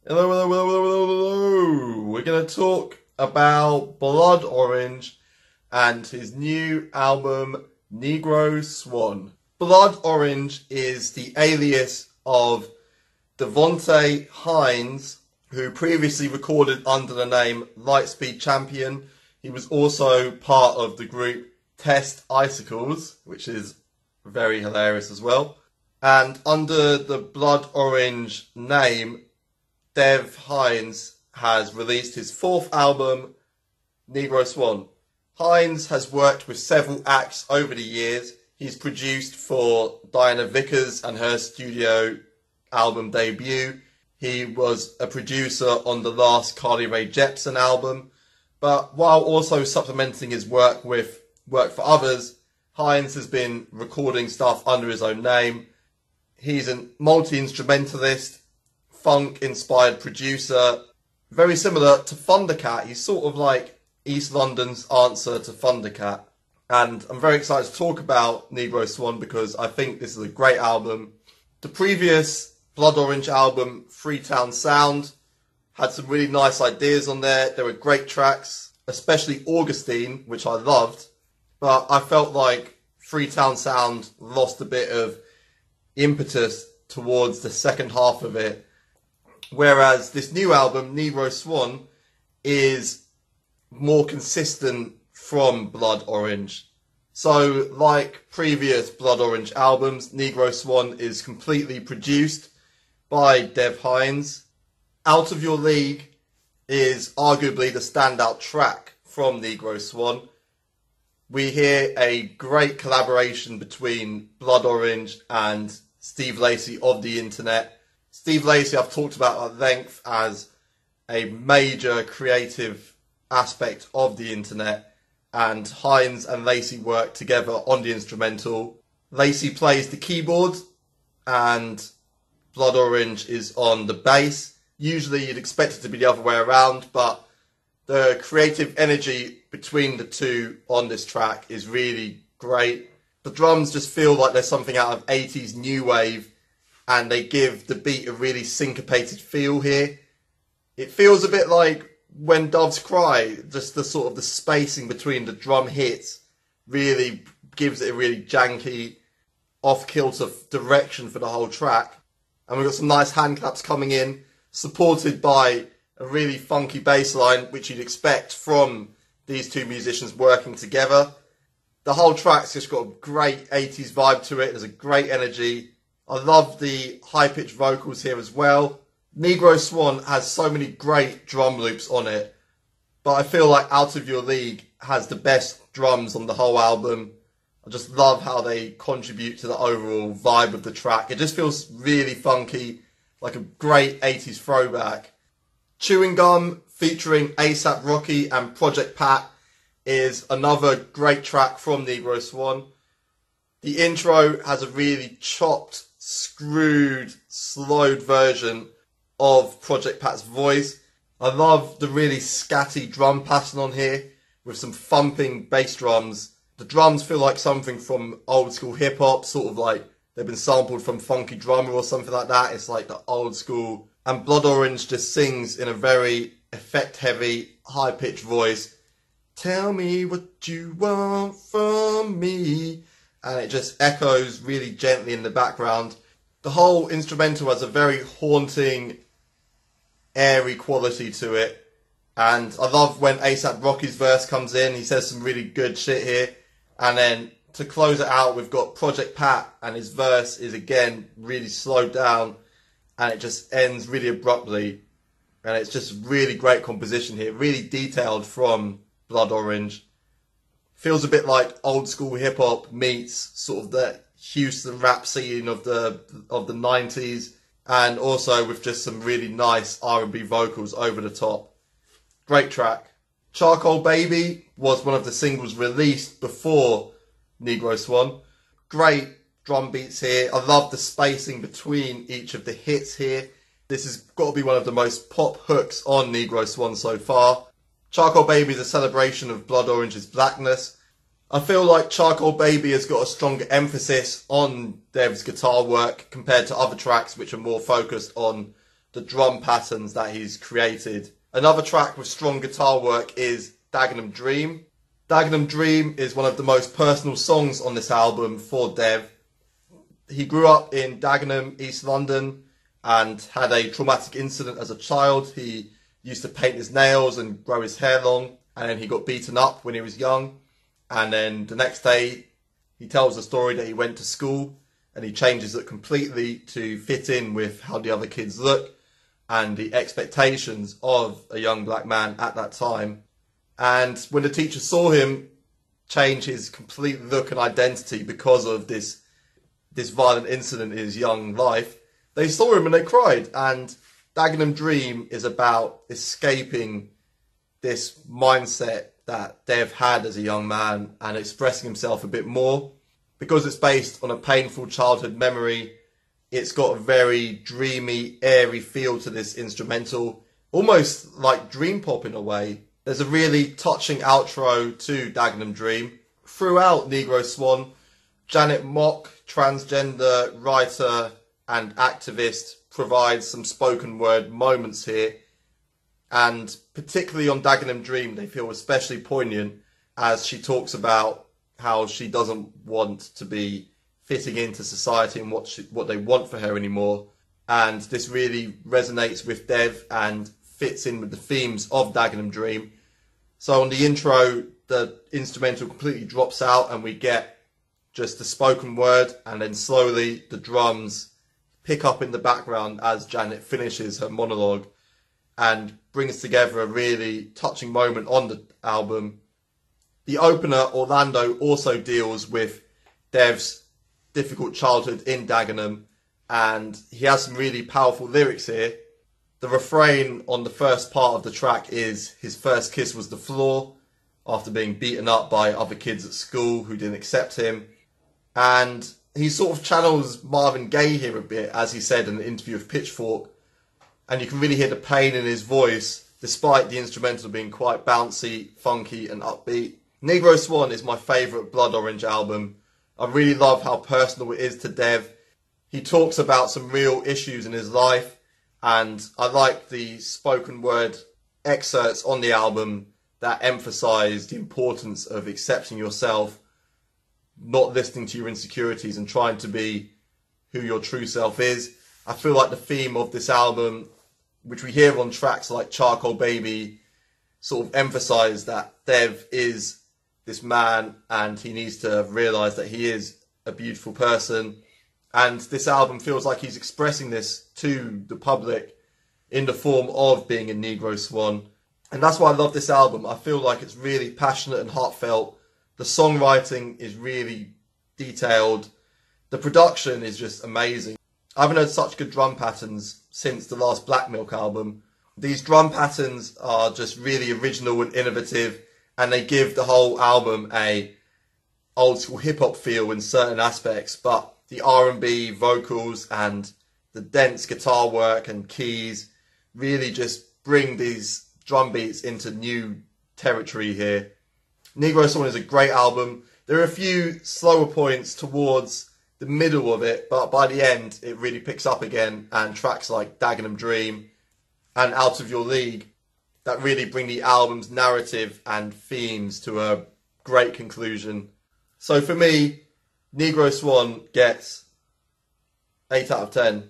Hello, hello, hello, hello, hello. We're going to talk about Blood Orange and his new album, Negro Swan. Blood Orange is the alias of Devonte Hines, who previously recorded under the name Lightspeed Champion. He was also part of the group Test Icicles, which is very hilarious as well. And under the Blood Orange name, Dev Hines has released his fourth album, Negro Swan. Hines has worked with several acts over the years. He's produced for Diana Vickers and her studio album debut. He was a producer on the last Carly Rae Jepsen album. But while also supplementing his work with work for others, Hines has been recording stuff under his own name. He's a multi-instrumentalist, funk-inspired producer, very similar to Thundercat. He's sort of like East London's answer to Thundercat. And I'm very excited to talk about Negro Swan because I think this is a great album. The previous Blood Orange album, Freetown Sound, had some really nice ideas on there. There were great tracks, especially Augustine, which I loved. But I felt like Freetown Sound lost a bit of impetus towards the second half of it. Whereas this new album, Negro Swan, is more consistent from Blood Orange. So, like previous Blood Orange albums, Negro Swan is completely produced by Dev Hines. Out of Your League is arguably the standout track from Negro Swan. We hear a great collaboration between Blood Orange and Steve Lacy of the internet. Steve Lacy I've talked about at length as a major creative aspect of the internet, and Hines and Lacy work together on the instrumental. Lacy plays the keyboard and Blood Orange is on the bass. Usually you'd expect it to be the other way around, but the creative energy between the two on this track is really great. The drums just feel like there's something out of 80s new wave, and they give the beat a really syncopated feel here. It feels a bit like When Doves Cry, just the sort of the spacing between the drum hits really gives it a really janky, off-kilter direction for the whole track. And we've got some nice hand claps coming in, supported by a really funky bass line, which you'd expect from these two musicians working together. The whole track's just got a great 80s vibe to it. There's a great energy. I love the high-pitched vocals here as well. Negro Swan has so many great drum loops on it, but I feel like Out of Your League has the best drums on the whole album. I just love how they contribute to the overall vibe of the track. It just feels really funky, like a great 80s throwback. Chewing Gum featuring A$AP Rocky and Project Pat is another great track from Negro Swan. The intro has a really chopped, screwed, slowed version of Project Pat's voice. I love the really scatty drum pattern on here with some thumping bass drums. The drums feel like something from old school hip hop, sort of like they've been sampled from Funky Drummer or something like that. It's like the old school. And Blood Orange just sings in a very effect heavy, high pitched voice. Tell me what you want from me. And it just echoes really gently in the background. The whole instrumental has a very haunting, airy quality to it. And I love when A$AP Rocky's verse comes in. He says some really good shit here. And then to close it out, we've got Project Pat, and his verse is again really slowed down. And it just ends really abruptly. And it's just really great composition here. Really detailed from Blood Orange. Feels a bit like old school hip hop meets sort of the Houston rap scene of the 90s, and also with just some really nice R&B vocals over the top. Great track. Charcoal Baby was one of the singles released before Negro Swan. Great drum beats here. I love the spacing between each of the hits here. This has got to be one of the most pop hooks on Negro Swan so far. Charcoal Baby is a celebration of Blood Orange's blackness. I feel like Charcoal Baby has got a stronger emphasis on Dev's guitar work compared to other tracks which are more focused on the drum patterns that he's created. Another track with strong guitar work is Dagenham Dream. Dagenham Dream is one of the most personal songs on this album for Dev. He grew up in Dagenham, East London, and had a traumatic incident as a child. He used to paint his nails and grow his hair long, and then he got beaten up when he was young. And then the next day, he tells the story that he went to school and he changes it completely to fit in with how the other kids look and the expectations of a young black man at that time. And when the teacher saw him change his complete look and identity because of this violent incident in his young life, they saw him and they cried. And Dagenham Dream is about escaping this mindset that Dev had as a young man and expressing himself a bit more. Because it's based on a painful childhood memory, it's got a very dreamy, airy feel to this instrumental, almost like dream pop in a way. There's a really touching outro to Dagenham Dream. Throughout Negro Swan, Janet Mock, transgender writer and activist, provides some spoken word moments here, and particularly on Dagenham Dream they feel especially poignant as she talks about how she doesn't want to be fitting into society and what they want for her anymore. And this really resonates with Dev and fits in with the themes of Dagenham Dream. So on the intro, the instrumental completely drops out and we get just the spoken word, and then slowly the drums pick up in the background as Janet finishes her monologue and brings together a really touching moment on the album. The opener, Orlando, also deals with Dev's difficult childhood in Dagenham, and he has some really powerful lyrics here. The refrain on the first part of the track is, "His first kiss was the floor," after being beaten up by other kids at school who didn't accept him. And he sort of channels Marvin Gaye here a bit, as he said in an interview with Pitchfork, and you can really hear the pain in his voice, despite the instrumental being quite bouncy, funky and upbeat. Negro Swan is my favourite Blood Orange album. I really love how personal it is to Dev. He talks about some real issues in his life, and I like the spoken word excerpts on the album that emphasise the importance of accepting yourself, not listening to your insecurities and trying to be who your true self is. I feel like the theme of this album, which we hear on tracks like Charcoal Baby, sort of emphasise that Dev is this man and he needs to realise that he is a beautiful person. And this album feels like he's expressing this to the public in the form of being a Negro Swan. And that's why I love this album. I feel like it's really passionate and heartfelt. The songwriting is really detailed. The production is just amazing. I haven't heard such good drum patterns since the last Black Milk album. These drum patterns are just really original and innovative, and they give the whole album a old school hip hop feel in certain aspects, but the R&B vocals and the dense guitar work and keys really just bring these drum beats into new territory here. Negro Swan is a great album. There are a few slower points towards the middle of it, but by the end it really picks up again, and tracks like Dagenham Dream and Out of Your League that really bring the album's narrative and themes to a great conclusion. So for me, Negro Swan gets 8 out of 10.